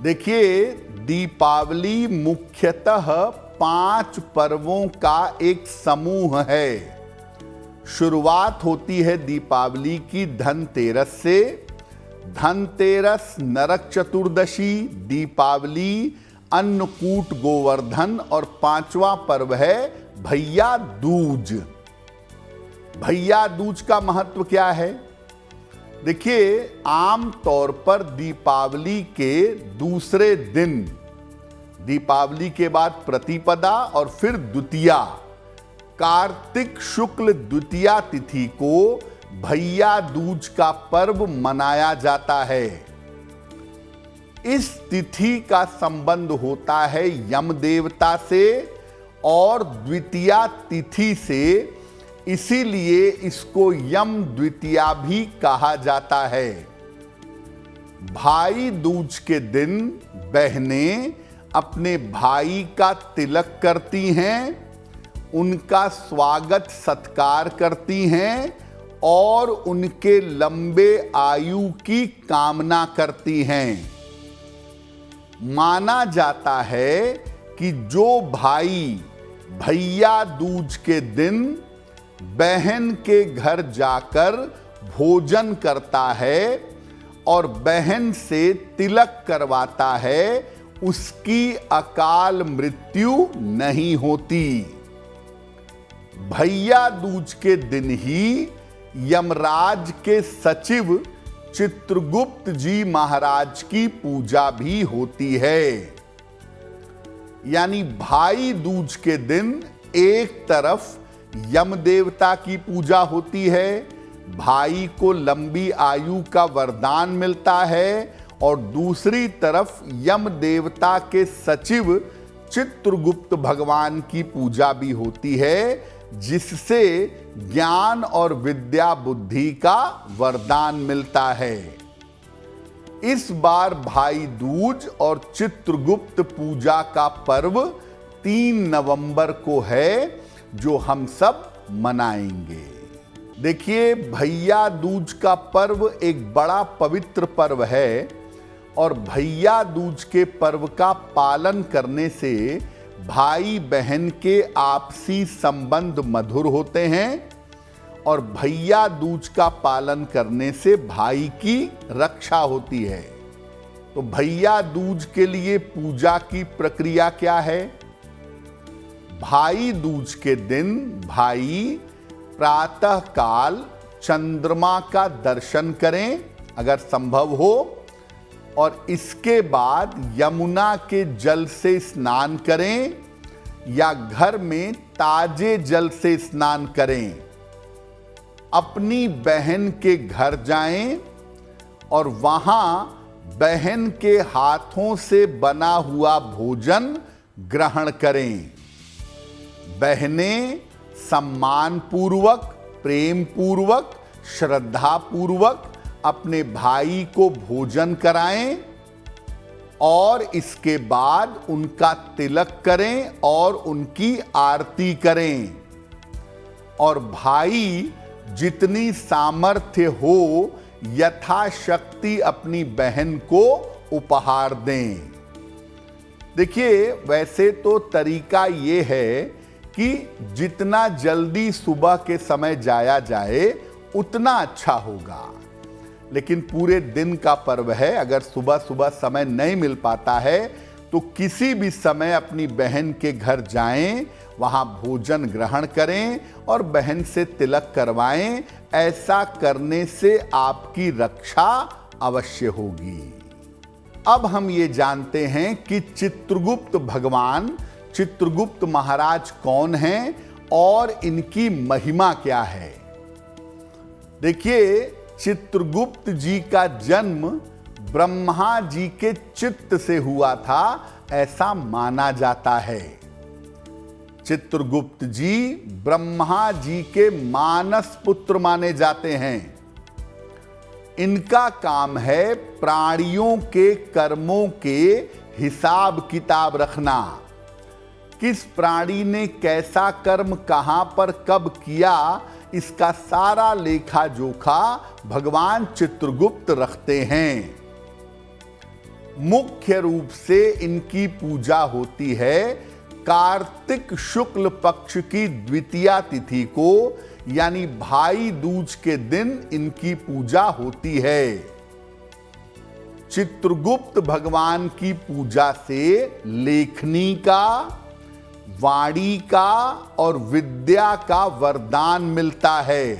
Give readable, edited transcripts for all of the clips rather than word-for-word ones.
देखिए, दीपावली मुख्यतः 5 पर्वों का एक समूह है। शुरुआत होती है दीपावली की धनतेरस से। धनतेरस, नरक चतुर्दशी, दीपावली, अन्नकूट गोवर्धन और 5वां पर्व है भैया दूज। भैया दूज का महत्व क्या है? देखिए, आम तौर पर दीपावली के दूसरे दिन, दीपावली के बाद प्रतिपदा और फिर द्वितीया, कार्तिक शुक्ल द्वितीया तिथि को भैया दूज का पर्व मनाया जाता है। इस तिथि का संबंध होता है यम देवता से और द्वितीया तिथि से, इसीलिए इसको यम द्वितीया भी कहा जाता है। भाई दूज के दिन बहनें अपने भाई का तिलक करती हैं, उनका स्वागत सत्कार करती हैं और उनके लंबे आयु की कामना करती हैं। माना जाता है कि जो भाई भैया दूज के दिन बहन के घर जाकर भोजन करता है और बहन से तिलक करवाता है, उसकी अकाल मृत्यु नहीं होती। भैया दूज के दिन ही यमराज के सचिव चित्रगुप्त जी महाराज की पूजा भी होती है। यानी भाई दूज के दिन एक तरफ यम देवता की पूजा होती है, भाई को लंबी आयु का वरदान मिलता है, और दूसरी तरफ यम देवता के सचिव चित्रगुप्त भगवान की पूजा भी होती है, जिससे ज्ञान और विद्या बुद्धि का वरदान मिलता है। इस बार भाई दूज और चित्रगुप्त पूजा का पर्व 3 नवंबर को है, जो हम सब मनाएंगे। देखिए, भैया दूज का पर्व एक बड़ा पवित्र पर्व है और भैया दूज के पर्व का पालन करने से भाई बहन के आपसी संबंध मधुर होते हैं और भैया दूज का पालन करने से भाई की रक्षा होती है। तो भैया दूज के लिए पूजा की प्रक्रिया क्या है? भाई दूज के दिन भाई प्रातः काल चंद्रमा का दर्शन करें अगर संभव हो, और इसके बाद यमुना के जल से स्नान करें या घर में ताजे जल से स्नान करें। अपनी बहन के घर जाएं और वहां बहन के हाथों से बना हुआ भोजन ग्रहण करें। बहनें सम्मान पूर्वक, प्रेम पूर्वक, श्रद्धा पूर्वक अपने भाई को भोजन कराएं और इसके बाद उनका तिलक करें और उनकी आरती करें। और भाई जितनी सामर्थ्य हो यथाशक्ति अपनी बहन को उपहार दें। देखिए, वैसे तो तरीका ये है कि जितना जल्दी सुबह के समय जाया जाए उतना अच्छा होगा, लेकिन पूरे दिन का पर्व है, अगर सुबह सुबह समय नहीं मिल पाता है तो किसी भी समय अपनी बहन के घर जाएं, वहां भोजन ग्रहण करें और बहन से तिलक करवाएं। ऐसा करने से आपकी रक्षा अवश्य होगी। अब हम ये जानते हैं कि चित्रगुप्त भगवान, चित्रगुप्त महाराज कौन हैं और इनकी महिमा क्या है। देखिए, चित्रगुप्त जी का जन्म ब्रह्मा जी के चित्त से हुआ था, ऐसा माना जाता है। चित्रगुप्त जी ब्रह्मा जी के मानस पुत्र माने जाते हैं। इनका काम है प्राणियों के कर्मों के हिसाब किताब रखना। किस प्राणी ने कैसा कर्म कहां पर कब किया, इसका सारा लेखा जोखा भगवान चित्रगुप्त रखते हैं। मुख्य रूप से इनकी पूजा होती है कार्तिक शुक्ल पक्ष की द्वितीया तिथि को, यानी भाई दूज के दिन इनकी पूजा होती है। चित्रगुप्त भगवान की पूजा से लेखनी का, वाणी का और विद्या का वरदान मिलता है।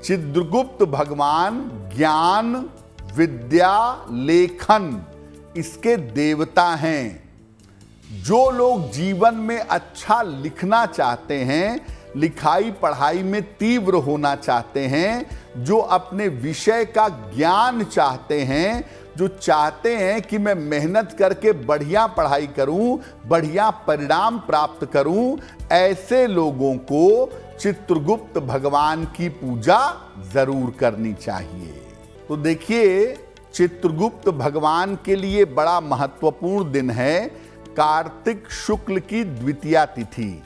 चित्रगुप्त भगवान ज्ञान, विद्या, लेखन इसके देवता हैं। जो लोग जीवन में अच्छा लिखना चाहते हैं, लिखाई पढ़ाई में तीव्र होना चाहते हैं, जो अपने विषय का ज्ञान चाहते हैं, जो चाहते हैं कि मैं मेहनत करके बढ़िया पढ़ाई करूं, बढ़िया परिणाम प्राप्त करूं, ऐसे लोगों को चित्रगुप्त भगवान की पूजा जरूर करनी चाहिए। तो देखिए, चित्रगुप्त भगवान के लिए बड़ा महत्वपूर्ण दिन है कार्तिक शुक्ल की द्वितीया तिथि।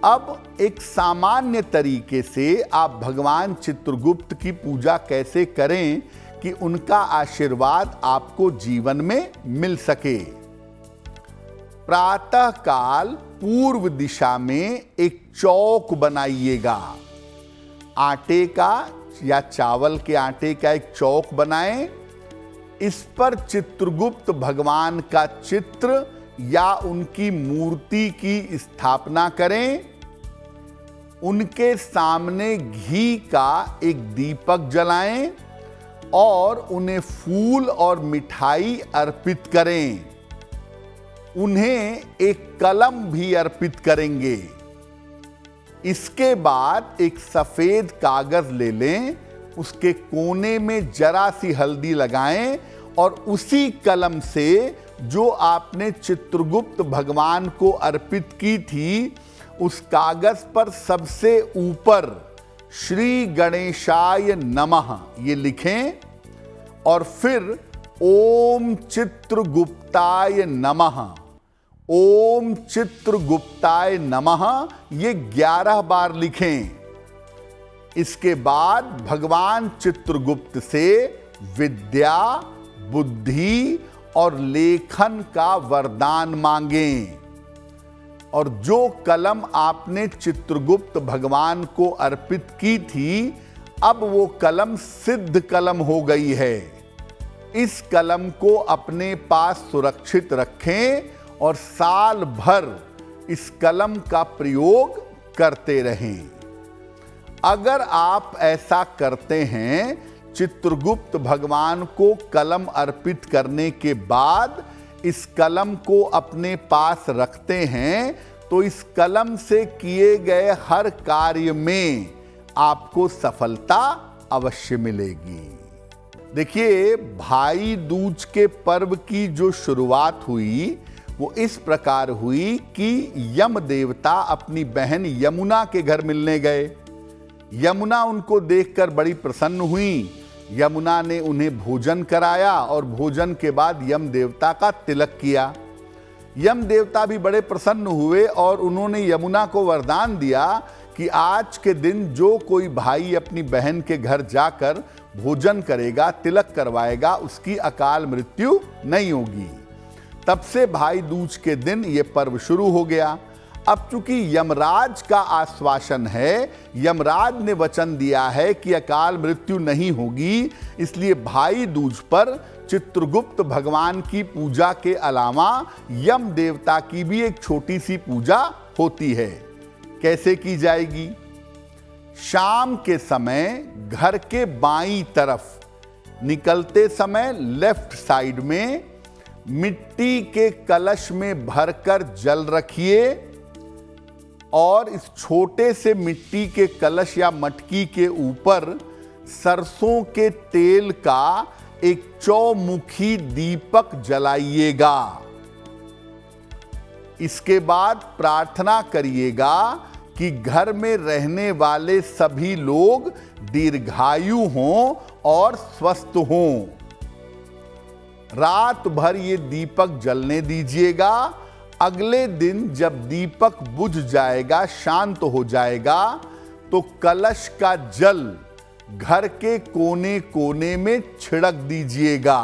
अब एक सामान्य तरीके से आप भगवान चित्रगुप्त की पूजा कैसे करें कि उनका आशीर्वाद आपको जीवन में मिल सके। प्रातः काल पूर्व दिशा में एक चौक बनाइएगा। आटे का या चावल के आटे का एक चौक बनाएं। इस पर चित्रगुप्त भगवान का चित्र या उनकी मूर्ति की स्थापना करें। उनके सामने घी का एक दीपक जलाएं और उन्हें फूल और मिठाई अर्पित करें। उन्हें एक कलम भी अर्पित करेंगे। इसके बाद एक सफेद कागज ले लें, उसके कोने में जरा सी हल्दी लगाएं और उसी कलम से जो आपने चित्रगुप्त भगवान को अर्पित की थी, उस कागज पर सबसे ऊपर श्री गणेशाय नमः ये लिखें और फिर ओम चित्रगुप्ताय नमः, ओम चित्रगुप्ताय नमः ये 11 बार लिखें। इसके बाद भगवान चित्रगुप्त से विद्या, बुद्धि और लेखन का वरदान मांगें। और जो कलम आपने चित्रगुप्त भगवान को अर्पित की थी, अब वो कलम सिद्ध कलम हो गई है। इस कलम को अपने पास सुरक्षित रखें और साल भर इस कलम का प्रयोग करते रहें। अगर आप ऐसा करते हैं, चित्रगुप्त भगवान को कलम अर्पित करने के बाद इस कलम को अपने पास रखते हैं, तो इस कलम से किए गए हर कार्य में आपको सफलता अवश्य मिलेगी। देखिए, भाई दूज के पर्व की जो शुरुआत हुई वो इस प्रकार हुई कि यम देवता अपनी बहन यमुना के घर मिलने गए। यमुना उनको देखकर बड़ी प्रसन्न हुई। यमुना ने उन्हें भोजन कराया और भोजन के बाद यम देवता का तिलक किया। यम देवता भी बड़े प्रसन्न हुए और उन्होंने यमुना को वरदान दिया कि आज के दिन जो कोई भाई अपनी बहन के घर जाकर भोजन करेगा, तिलक करवाएगा, उसकी अकाल मृत्यु नहीं होगी। तब से भाई दूज के दिन ये पर्व शुरू हो गया। अब चूंकि यमराज का आश्वासन है, यमराज ने वचन दिया है कि अकाल मृत्यु नहीं होगी, इसलिए भाई दूज पर चित्रगुप्त भगवान की पूजा के अलावा यम देवता की भी एक छोटी सी पूजा होती है। कैसे की जाएगी? शाम के समय घर के बाईं तरफ निकलते समय लेफ्ट साइड में मिट्टी के कलश में भरकर जल रखिए और इस छोटे से मिट्टी के कलश या मटकी के ऊपर सरसों के तेल का एक चौमुखी दीपक जलाइएगा। इसके बाद प्रार्थना करिएगा कि घर में रहने वाले सभी लोग दीर्घायु हों और स्वस्थ हों। रात भर ये दीपक जलने दीजिएगा। अगले दिन जब दीपक बुझ जाएगा, शांत हो जाएगा, तो कलश का जल घर के कोने कोने में छिड़क दीजिएगा।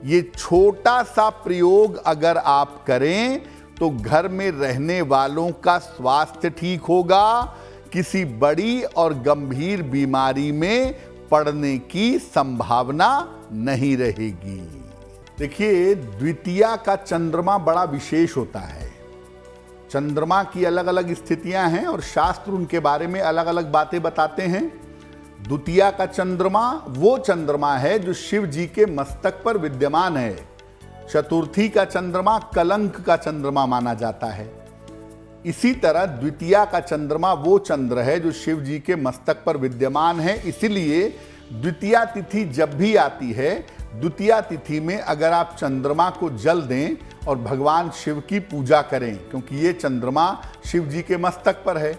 ये छोटा सा प्रयोग अगर आप करें तो घर में रहने वालों का स्वास्थ्य ठीक होगा, किसी बड़ी और गंभीर बीमारी में पड़ने की संभावना नहीं रहेगी। देखिए, द्वितीया का चंद्रमा बड़ा विशेष होता है। चंद्रमा की अलग अलग स्थितियां हैं और शास्त्र उनके बारे में अलग अलग बातें बताते हैं। द्वितीया का चंद्रमा वो चंद्रमा है जो शिव जी के मस्तक पर विद्यमान है। चतुर्थी का चंद्रमा कलंक का चंद्रमा माना जाता है। इसी तरह द्वितीया का चंद्रमा वो चंद्र है जो शिव जी के मस्तक पर विद्यमान है। इसलिए द्वितीया तिथि जब भी आती है, द्वितीया तिथि में अगर आप चंद्रमा को जल दें और भगवान शिव की पूजा करें, क्योंकि ये चंद्रमा शिव जी के मस्तक पर है,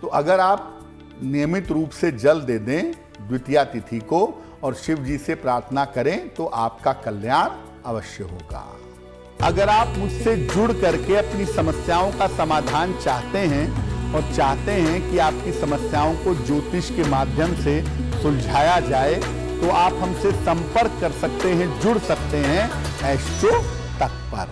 तो अगर आप नियमित रूप से जल दे दें द्वितीया तिथि को और शिव जी से प्रार्थना करें तो आपका कल्याण अवश्य होगा। अगर आप मुझसे जुड़ करके अपनी समस्याओं का समाधान चाहते हैं और चाहते हैं कि आपकी समस्याओं को ज्योतिष के माध्यम से सुलझाया जाए, तो आप हमसे संपर्क कर सकते हैं, जुड़ सकते हैं एस्ट्रो तक पर।